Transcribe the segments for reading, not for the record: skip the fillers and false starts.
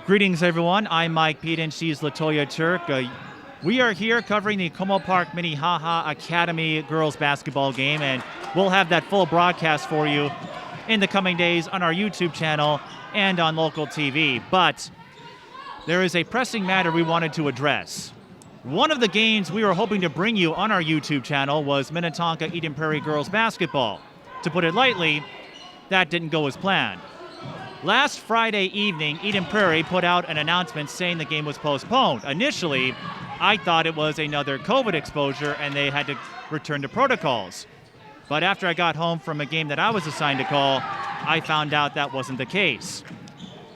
Greetings, everyone. I'm Mike Peden. She's LaToya Turk. We are here covering the Como Park Minnetonka Academy girls basketball game, and we'll have that full broadcast for you in the coming days on our YouTube channel and on local TV. But there is a pressing matter we wanted to address. One of the games we were hoping to bring you on our YouTube channel was Minnetonka Eden Prairie girls basketball. To put it lightly, that didn't go as planned. Last Friday evening, Eden Prairie put out an announcement saying the game was postponed. Initially, I thought it was another COVID exposure and they had to return to protocols. But after I got home from a game that I was assigned to call, I found out that wasn't the case.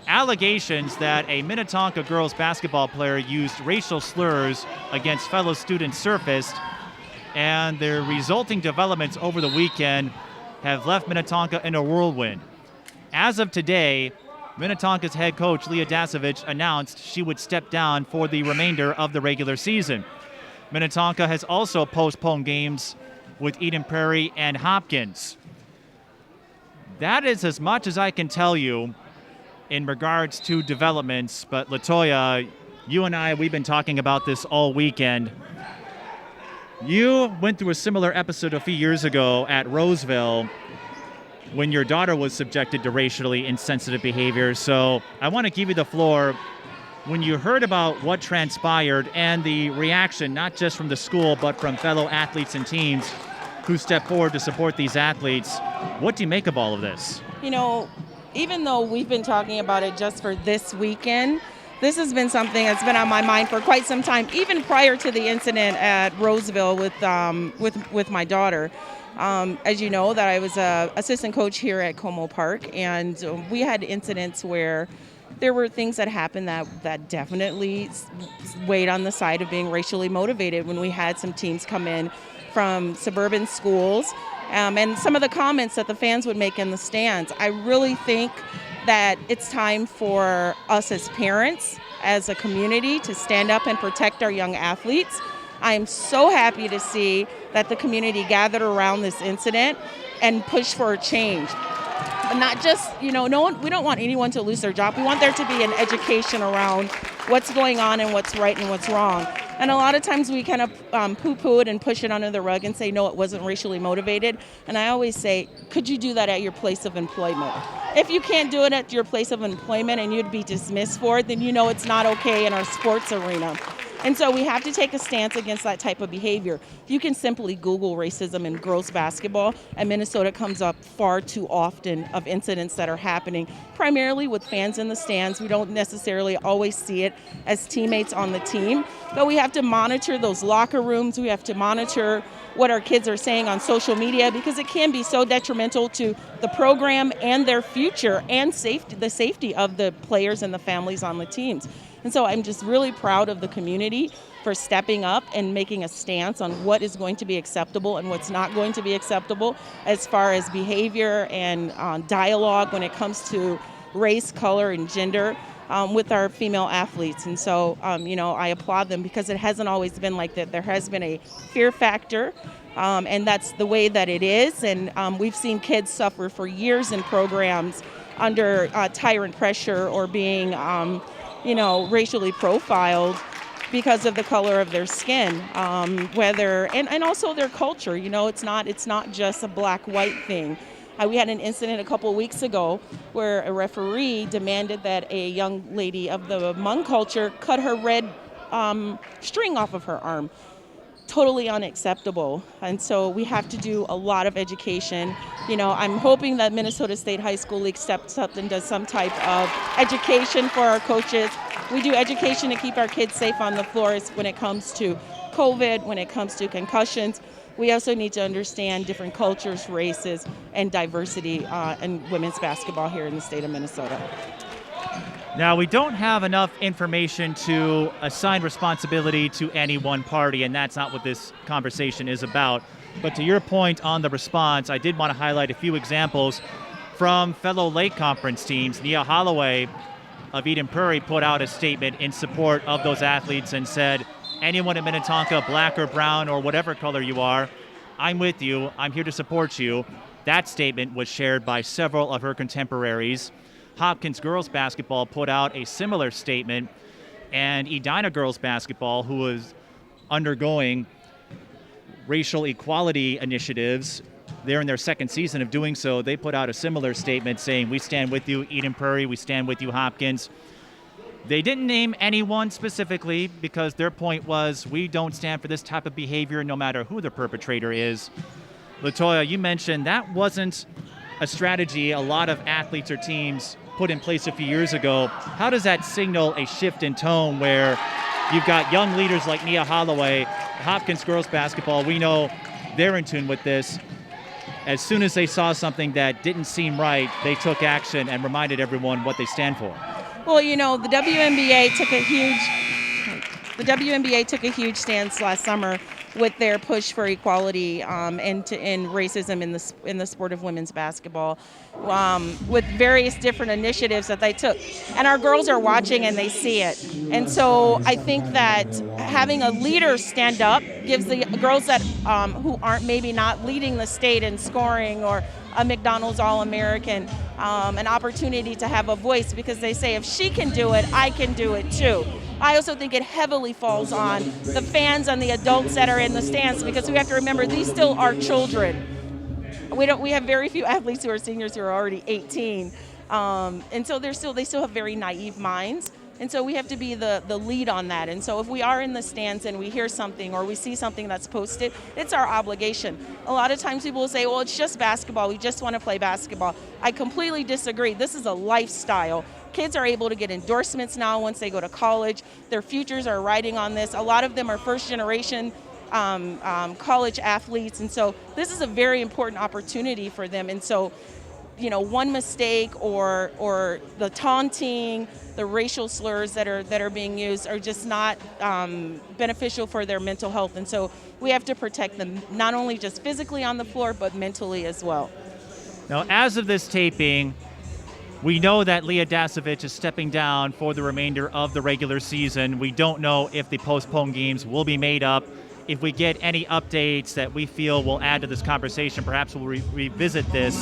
Allegations that a Minnetonka girls basketball player used racial slurs against fellow students surfaced, and the resulting developments over the weekend have left Minnetonka in a whirlwind. As of today, Minnetonka's head coach, Leah Dasovich, announced she would step down for the remainder of the regular season. Minnetonka has also postponed games with Edina and Hopkins. That is as much as I can tell you in regards to developments, but LaToya, you and I, we've been talking about this all weekend. You went through a similar episode a few years ago at Roseville when your daughter was subjected to racially insensitive behavior. So I want to give you the floor. When you heard about what transpired and the reaction, not just from the school, but from fellow athletes and teams who stepped forward to support these athletes, what do you make of all of this? You know, even though we've been talking about it just for this weekend, this has been something that's been on my mind for quite some time, even prior to the incident at Roseville with my daughter. As you know, that I was an assistant coach here at Como Park, and we had incidents where there were things that happened that definitely weighed on the side of being racially motivated when we had some teams come in from suburban schools, and some of the comments that the fans would make in the stands. I really think that it's time for us as parents, as a community, to stand up and protect our young athletes. I am so happy to see that the community gathered around this incident and pushed for a change. But not just, we don't want anyone to lose their job. We want there to be an education around what's going on and what's right and what's wrong. And a lot of times we kind of poo-poo it and push it under the rug and say, no, it wasn't racially motivated. And I always say, could you do that at your place of employment? If you can't do it at your place of employment and you'd be dismissed for it, then you know it's not okay in our sports arena. And so we have to take a stance against that type of behavior. You can simply Google racism in girls basketball, and Minnesota comes up far too often of incidents that are happening, primarily with fans in the stands. We don't necessarily always see it as teammates on the team, but we have to monitor those locker rooms. We have to monitor what our kids are saying on social media, because it can be so detrimental to the program and their future and the safety of the players and the families on the teams. And so I'm just really proud of the community for stepping up and making a stance on what is going to be acceptable and what's not going to be acceptable as far as behavior and dialogue when it comes to race, color, and gender with our female athletes. And so, I applaud them, because it hasn't always been like that. There has been a fear factor, and that's the way that it is. And we've seen kids suffer for years in programs under tyrant pressure or being racially profiled because of the color of their skin, and also their culture. It's not just a black-white thing. We had an incident a couple of weeks ago where a referee demanded that a young lady of the Hmong culture cut her red string off of her arm. Totally unacceptable. And so we have to do a lot of education. I'm hoping that Minnesota State High School League steps up and does some type of education for our coaches. We do education to keep our kids safe on the floors when it comes to COVID, when it comes to concussions. We also need to understand different cultures, races, and diversity in women's basketball here in the state of Minnesota. Now, we don't have enough information to assign responsibility to any one party, and that's not what this conversation is about. But to your point on the response, I did want to highlight a few examples from fellow Lake Conference teams. Nia Holloway of Eden Prairie put out a statement in support of those athletes and said, anyone in Minnetonka, black or brown or whatever color you are, I'm with you. I'm here to support you. That statement was shared by several of her contemporaries. Hopkins girls basketball put out a similar statement, and Edina girls basketball, who was undergoing racial equality initiatives, they're in their second season of doing so, they put out a similar statement saying, we stand with you, Eden Prairie, we stand with you, Hopkins. They didn't name anyone specifically because their point was, we don't stand for this type of behavior no matter who the perpetrator is. LaToya, you mentioned that wasn't a strategy a lot of athletes or teams put in place a few years ago. How does that signal a shift in tone where you've got young leaders like Nia Holloway, Hopkins girls basketball, we know they're in tune with this. As soon as they saw something that didn't seem right, they took action and reminded everyone what they stand for. Well, you know, the WNBA took a huge stance last summer with their push for equality and to end racism in the sport of women's basketball, with various different initiatives that they took. And our girls are watching and they see it. And so I think that having a leader stand up gives the girls that who aren't maybe not leading the state in scoring or a McDonald's All-American an opportunity to have a voice, because they say, if she can do it, I can do it too. I also think it heavily falls on the fans and the adults that are in the stands, because we have to remember these still are children. We have very few athletes who are seniors who are already 18, and so they still have very naive minds. And so we have to be the lead on that. And so if we are in the stands and we hear something or we see something that's posted, it's our obligation. A lot of times people will say, well, it's just basketball. We just want to play basketball. I completely disagree. This is a lifestyle. Kids are able to get endorsements now once they go to college. Their futures are riding on this. A lot of them are first generation college athletes. And so this is a very important opportunity for them. And so, you know, one mistake or the taunting, the racial slurs that are being used are just not beneficial for their mental health. And so we have to protect them, not only just physically on the floor, but mentally as well. Now, as of this taping, we know that Leah Dasovich is stepping down for the remainder of the regular season. We don't know if the postponed games will be made up. If we get any updates that we feel will add to this conversation, perhaps we'll revisit this.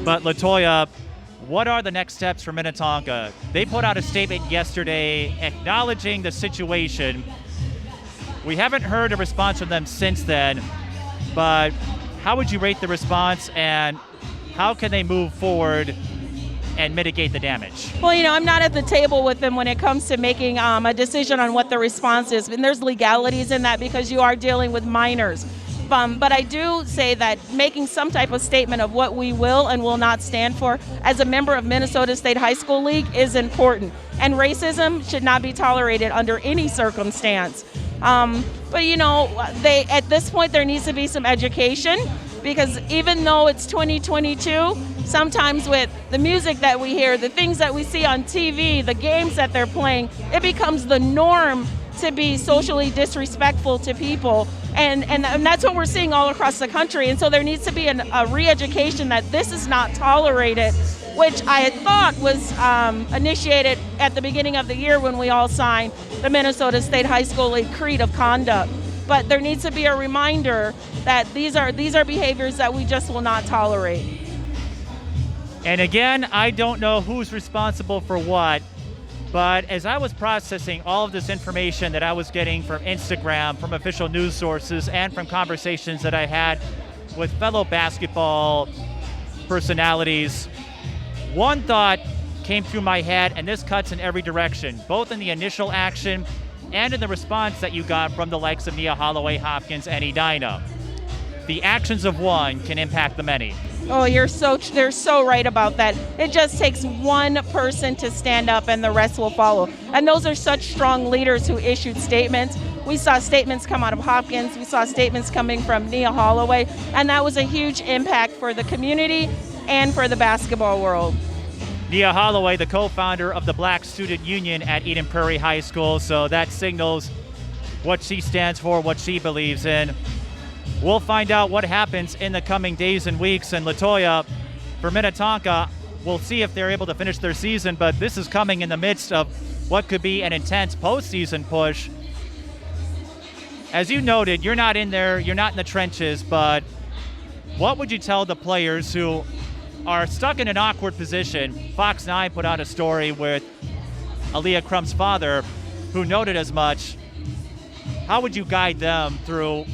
But LaToya, what are the next steps for Minnetonka? They put out a statement yesterday acknowledging the situation. We haven't heard a response from them since then, but how would you rate the response, and how can they move forward and mitigate the damage? Well, you know, I'm not at the table with them when it comes to making a decision on what the response is. And there's legalities in that because you are dealing with minors. But I do say that making some type of statement of what we will and will not stand for as a member of Minnesota State High School League is important. And racism should not be tolerated under any circumstance. But, you know, at this point there needs to be some education, because even though it's 2022, sometimes with the music that we hear, the things that we see on TV, the games that they're playing, it becomes the norm to be socially disrespectful to people. And that's what we're seeing all across the country. And so there needs to be a re-education that this is not tolerated, which I had thought was initiated at the beginning of the year when we all signed the Minnesota State High School League Creed of Conduct. But there needs to be a reminder that these are behaviors that we just will not tolerate. And again, I don't know who's responsible for what, but as I was processing all of this information that I was getting from Instagram, from official news sources, and from conversations that I had with fellow basketball personalities, one thought came through my head, and this cuts in every direction, both in the initial action and in the response that you got from the likes of Nia Holloway, Hopkins, and Edina. The actions of one can impact the many. Oh, they're so right about that. It just takes one person to stand up and the rest will follow. And those are such strong leaders who issued statements. We saw statements come out of Hopkins. We saw statements coming from Nia Holloway. And that was a huge impact for the community and for the basketball world. Nia Holloway, the co-founder of the Black Student Union at Eden Prairie High School. So that signals what she stands for, what she believes in. We'll find out what happens in the coming days and weeks. And LaToya, for Minnetonka, we'll see if they're able to finish their season, but this is coming in the midst of what could be an intense postseason push. As you noted, you're not in there, you're not in the trenches, but what would you tell the players who are stuck in an awkward position. Fox 9 put out a story with Aaliyah Crump's father, who noted as much. How would you guide them through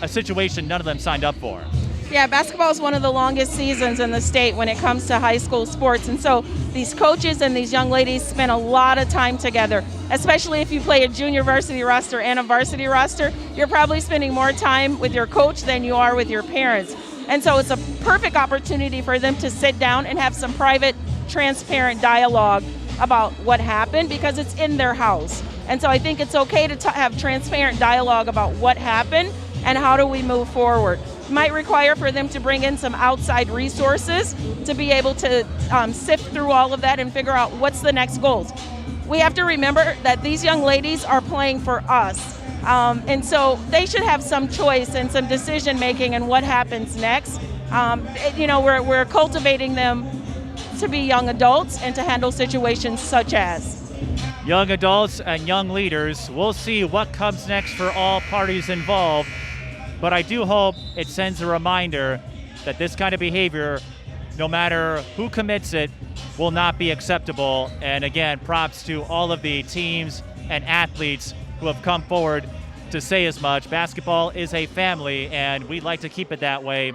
a situation none of them signed up for? Yeah, basketball is one of the longest seasons in the state when it comes to high school sports. And so these coaches and these young ladies spend a lot of time together, especially if you play a junior varsity roster and a varsity roster. You're probably spending more time with your coach than you are with your parents. And so it's a perfect opportunity for them to sit down and have some private, transparent dialogue about what happened, because it's in their house. And so I think it's okay to have transparent dialogue about what happened and how do we move forward. Might require for them to bring in some outside resources to be able to sift through all of that and figure out what's the next goals. We have to remember that these young ladies are playing for us. And so they should have some choice and some decision making in what happens next. We're cultivating them to be young adults and to handle situations such as. Young adults and young leaders. We'll see what comes next for all parties involved. But I do hope it sends a reminder that this kind of behavior, no matter who commits it, will not be acceptable. And again, props to all of the teams and athletes who have come forward to say as much. Basketball is a family, and we'd like to keep it that way.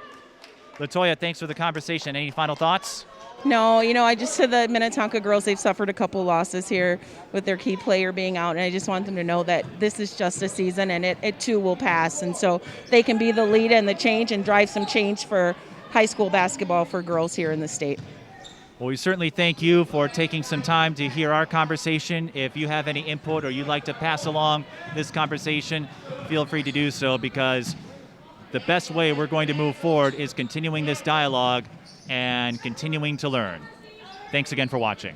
LaToya, thanks for the conversation. Any final thoughts? No, I just said the Minnetonka girls, they've suffered a couple losses here with their key player being out, and I just want them to know that this is just a season and it too will pass. And so they can be the lead and the change and drive some change for high school basketball for girls here in the state. Well, we certainly thank you for taking some time to hear our conversation. If you have any input or you'd like to pass along this conversation, feel free to do so, because the best way we're going to move forward is continuing this dialogue and continuing to learn. Thanks again for watching.